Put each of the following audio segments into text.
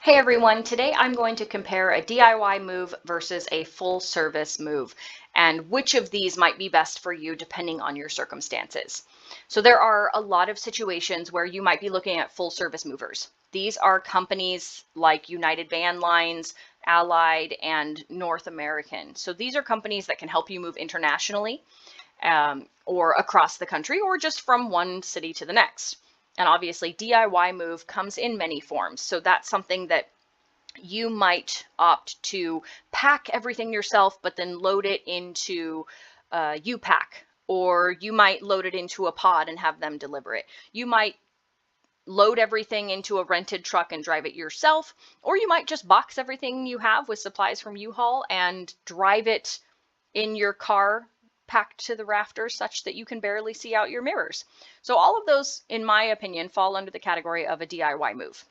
Hey everyone, today I'm going to compare a DIY move versus a full service move and which of these might be best for you depending on your circumstances. So there are a lot of situations where you might be looking at full service movers. These are companies like United Van Lines, Allied, and North American. So these are companies that can help you move internationally or across the country or just from one city to the next. And obviously, DIY move comes in many forms. So that's something that you might opt to pack everything yourself, but then load it into UPack, or you might load it into a pod and have them deliver it. You might load everything into a rented truck and drive it yourself, or you might just box everything you have with supplies from U-Haul and drive it in your car packed to the rafters such that you can barely see out your mirrors. So all of those, in my opinion, fall under the category of a DIY move.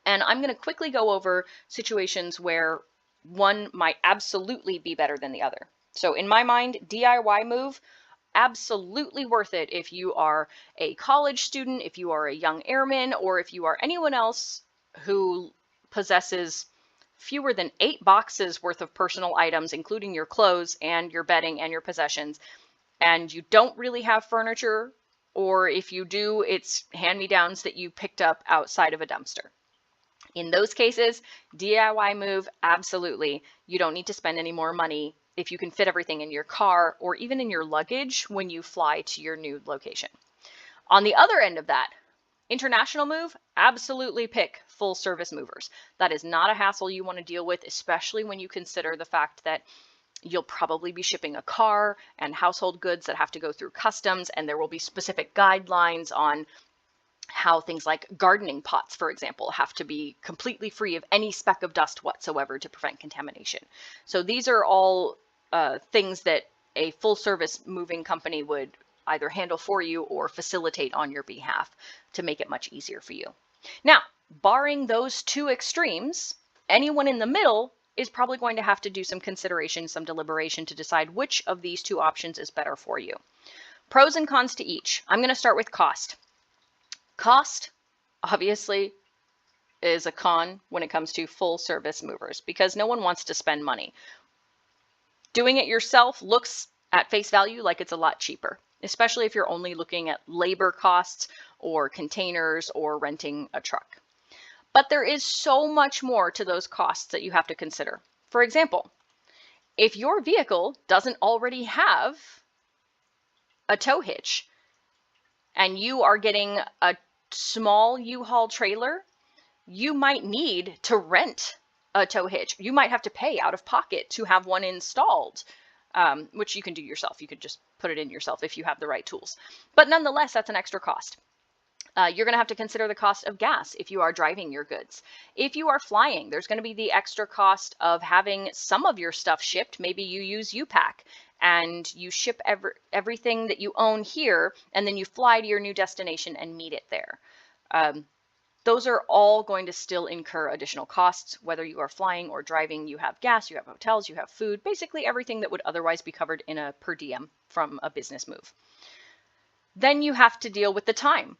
And I'm going to quickly go over situations where one might absolutely be better than the other. So in my mind, DIY move, absolutely worth it if you are a college student, if you are a young airman, or if you are anyone else who possesses fewer than 8 boxes worth of personal items, including your clothes and your bedding and your possessions, and you don't really have furniture, or if you do, it's hand-me-downs that you picked up outside of a dumpster. In those cases, DIY move, absolutely. You don't need to spend any more money if you can fit everything in your car or even in your luggage when you fly to your new location. On the other end of that, international move, absolutely pick full service movers. That is not a hassle you want to deal with, especially when you consider the fact that you'll probably be shipping a car and household goods that have to go through customs, and there will be specific guidelines on how things like gardening pots, for example, have to be completely free of any speck of dust whatsoever to prevent contamination. So these are all things that a full service moving company would either handle for you or facilitate on your behalf to make it much easier for you. Now, barring those two extremes, anyone in the middle is probably going to have to do some consideration, some deliberation to decide which of these two options is better for you. Pros and cons to each. I'm going to start with cost. Cost, obviously, is a con when it comes to full service movers because no one wants to spend money. Doing it yourself looks at face value like it's a lot cheaper, especially if you're only looking at labor costs or containers or renting a truck. But there is so much more to those costs that you have to consider. For example, if your vehicle doesn't already have a tow hitch, and you are getting a small U-Haul trailer, you might need to rent a tow hitch. You might have to pay out of pocket to have one installed, which you can do yourself. You could just put it in yourself if you have the right tools. But nonetheless, that's an extra cost. You're going to have to consider the cost of gas if you are driving your goods. If you are flying, there's going to be the extra cost of having some of your stuff shipped. Maybe you use UPack and you ship everything that you own here, and then you fly to your new destination and meet it there. Those are all going to still incur additional costs. Whether you are flying or driving, you have gas, you have hotels, you have food, basically everything that would otherwise be covered in a per diem from a business move. Then you have to deal with the time.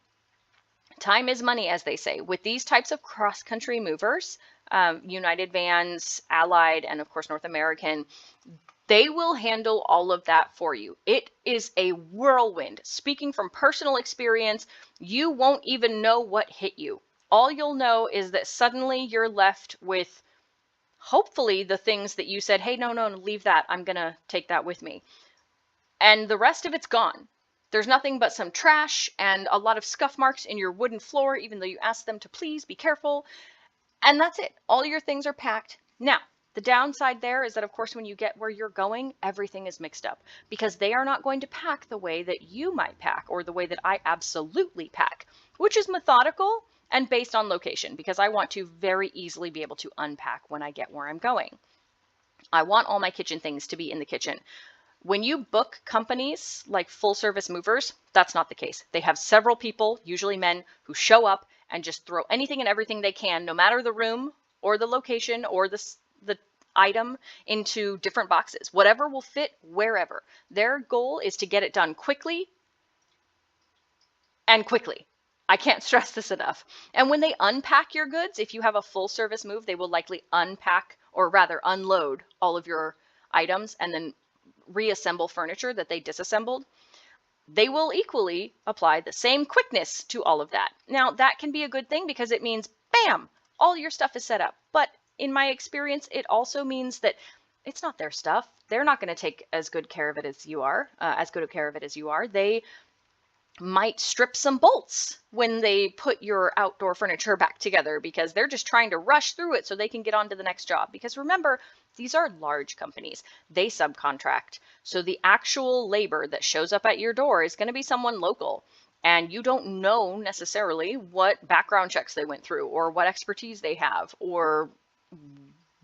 Time is money, as they say. With these types of cross-country movers, United Vans, Allied, and of course North American, they will handle all of that for you. It is a whirlwind. Speaking from personal experience, you won't even know what hit you. All you'll know is that suddenly you're left with hopefully the things that you said, hey, no, leave that. I'm going to take that with me. And the rest of it's gone. There's nothing but some trash and a lot of scuff marks in your wooden floor, even though you asked them to please be careful. And that's it. All your things are packed. Now, the downside there is that, of course, when you get where you're going, everything is mixed up because they are not going to pack the way that you might pack or the way that I absolutely pack, which is methodical and based on location because I want to very easily be able to unpack when I get where I'm going. I want all my kitchen things to be in the kitchen. When you book companies like full service movers, that's not the case. They have several people, usually men, who show up and just throw anything and everything they can, no matter the room or the location or the item, into different boxes. Whatever will fit wherever. Their goal is to get it done quickly and quickly. I can't stress this enough. And when they unpack your goods, if you have a full service move, they will likely unpack, or rather unload, all of your items and then reassemble furniture that they disassembled. They will equally apply the same quickness to all of that. Now, that can be a good thing because it means, bam, all your stuff is set up. But in my experience, it also means that it's not their stuff. They're not going to take as good care of it as you are, They might strip some bolts when they put your outdoor furniture back together because they're just trying to rush through it so they can get on to the next job. Because remember, these are large companies. They subcontract. So the actual labor that shows up at your door is going to be someone local. And you don't know necessarily what background checks they went through or what expertise they have or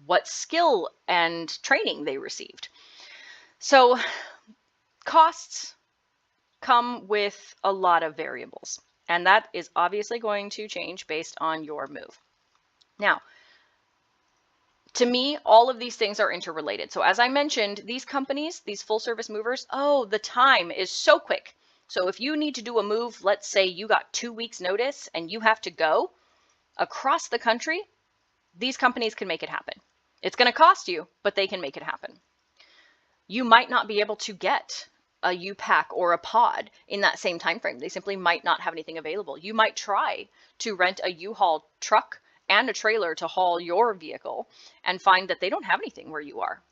what skill and training they received. So costs come with a lot of variables, and that is obviously going to change based on your move. Now, to me, all of these things are interrelated. So as I mentioned, these companies, these full service movers, the time is so quick. So if you need to do a move, let's say you got 2 weeks notice and you have to go across the country, these companies can make it happen. It's going to cost you, but they can make it happen. You might not be able to get a UPack or a pod in that same time frame. They simply might not have anything available. You might try to rent a U-Haul truck and a trailer to haul your vehicle and find that they don't have anything where you are.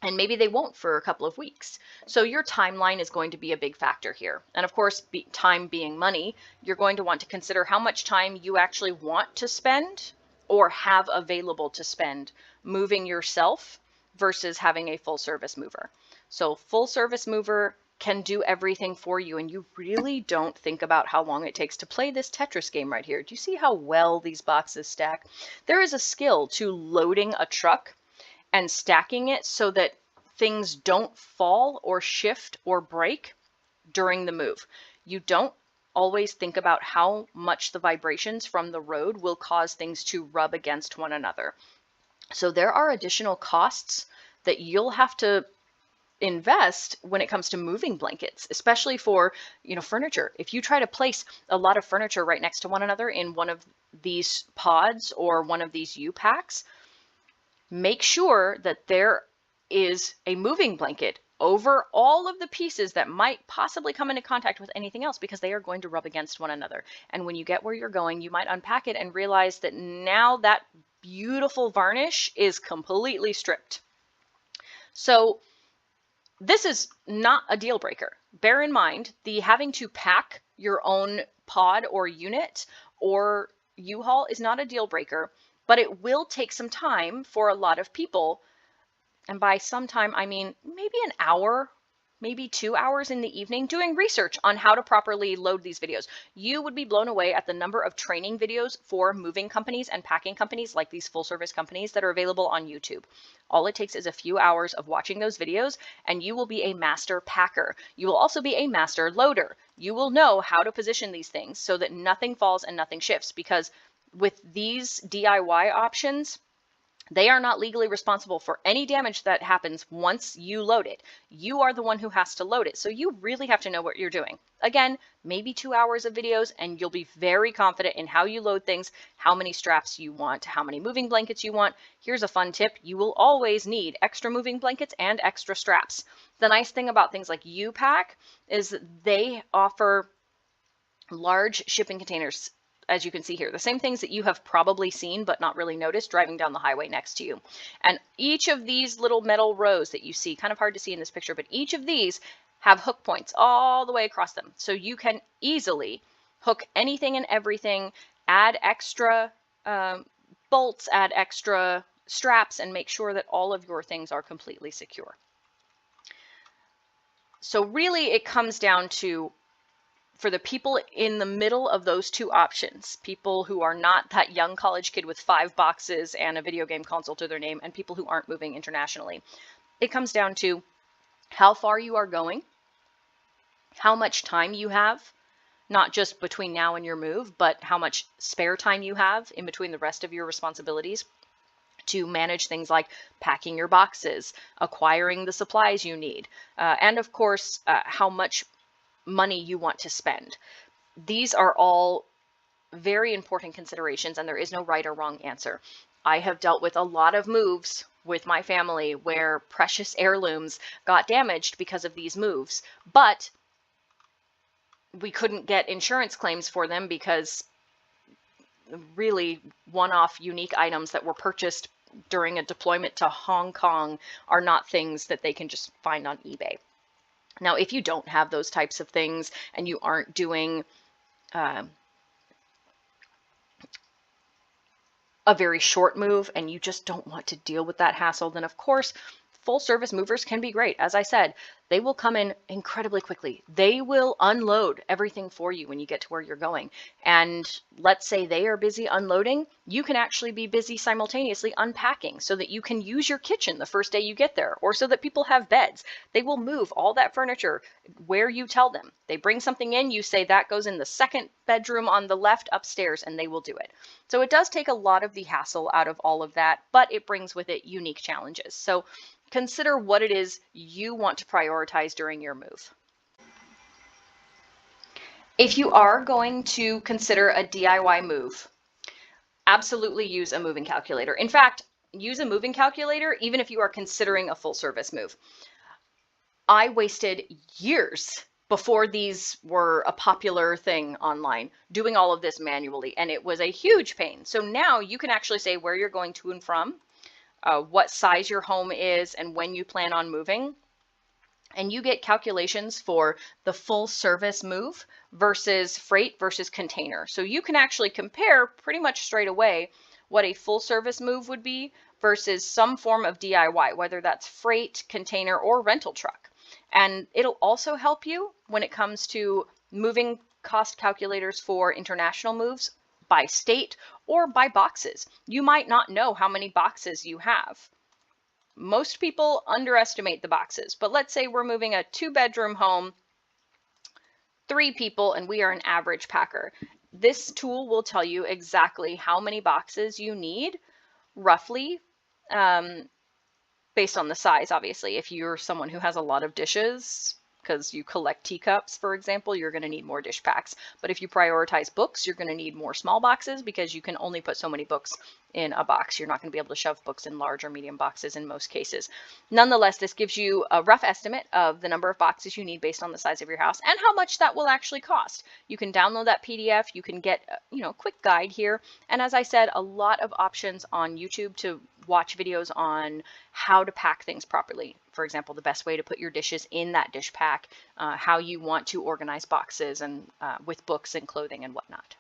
And maybe they won't for a couple of weeks. So your timeline is going to be a big factor here. And of course, time being money, you're going to want to consider how much time you actually want to spend or have available to spend moving yourself versus having a full service mover. So full service mover can do everything for you, and you really don't think about how long it takes to play this Tetris game right here. Do you see how well these boxes stack? There is a skill to loading a truck and stacking it so that things don't fall or shift or break during the move. You don't always think about how much the vibrations from the road will cause things to rub against one another. So there are additional costs that you'll have to invest when it comes to moving blankets, especially for, furniture. If you try to place a lot of furniture right next to one another in one of these pods or one of these UPacks, make sure that there is a moving blanket over all of the pieces that might possibly come into contact with anything else, because they are going to rub against one another. And when you get where you're going, you might unpack it and realize that now that beautiful varnish is completely stripped. So this is not a deal breaker. Bear in mind, the having to pack your own pod or unit or U-Haul is not a deal breaker, but it will take some time for a lot of people. And by some time, I mean maybe an hour, maybe 2 hours in the evening doing research on how to properly load these videos. You would be blown away at the number of training videos for moving companies and packing companies like these full service companies that are available on YouTube. All it takes is a few hours of watching those videos and you will be a master packer. You will also be a master loader. You will know how to position these things so that nothing falls and nothing shifts, because with these DIY options, they are not legally responsible for any damage that happens once you load it. You are the one who has to load it. So you really have to know what you're doing. Again, maybe 2 hours of videos and you'll be very confident in how you load things, how many straps you want, how many moving blankets you want. Here's a fun tip. You will always need extra moving blankets and extra straps. The nice thing about things like UPack is that they offer large shipping containers, as you can see here, the same things that you have probably seen but not really noticed driving down the highway next to you. And each of these little metal rows that you see, kind of hard to see in this picture, but each of these have hook points all the way across them. So you can easily hook anything and everything, add extra bolts, add extra straps, and make sure that all of your things are completely secure. So really it comes down to, for the people in the middle of those two options, people who are not that young college kid with 5 boxes and a video game console to their name, and people who aren't moving internationally, it comes down to how far you are going, how much time you have, not just between now and your move, but how much spare time you have in between the rest of your responsibilities to manage things like packing your boxes, acquiring the supplies you need, and of course, how much money you want to spend. These are all very important considerations, and there is no right or wrong answer. I have dealt with a lot of moves with my family where precious heirlooms got damaged because of these moves, but we couldn't get insurance claims for them because really one-off unique items that were purchased during a deployment to Hong Kong are not things that they can just find on eBay. Now, if you don't have those types of things and you aren't doing a very short move and you just don't want to deal with that hassle, then of course, full service movers can be great. As I said, they will come in incredibly quickly. They will unload everything for you when you get to where you're going. And let's say they are busy unloading, you can actually be busy simultaneously unpacking so that you can use your kitchen the first day you get there, or so that people have beds. They will move all that furniture where you tell them. They bring something in, you say that goes in the second bedroom on the left upstairs, and they will do it. So it does take a lot of the hassle out of all of that, but it brings with it unique challenges. So consider what it is you want to prioritize during your move. If you are going to consider a DIY move, absolutely use a moving calculator. In fact, use a moving calculator even if you are considering a full service move. I wasted years before these were a popular thing online, doing all of this manually, and it was a huge pain. So now you can actually say where you're going to and from, what size your home is, and when you plan on moving. And you get calculations for the full service move versus freight versus container. So you can actually compare pretty much straight away what a full service move would be versus some form of DIY, whether that's freight, container, or rental truck. And it'll also help you when it comes to moving cost calculators for international moves by state or by boxes. You might not know how many boxes you have. Most people underestimate the boxes, but let's say we're moving a 2-bedroom home, 3 people, and we are an average packer. This tool will tell you exactly how many boxes you need, roughly, based on the size, obviously. If you're someone who has a lot of dishes, because you collect teacups, for example, you're going to need more dish packs. But if you prioritize books, you're going to need more small boxes because you can only put so many books in a box. You're not going to be able to shove books in large or medium boxes in most cases. Nonetheless, this gives you a rough estimate of the number of boxes you need based on the size of your house and how much that will actually cost. You can download that PDF. You can get a quick guide here. And as I said, a lot of options on YouTube to watch videos on how to pack things properly. For example, the best way to put your dishes in that dish pack, how you want to organize boxes and with books and clothing and whatnot.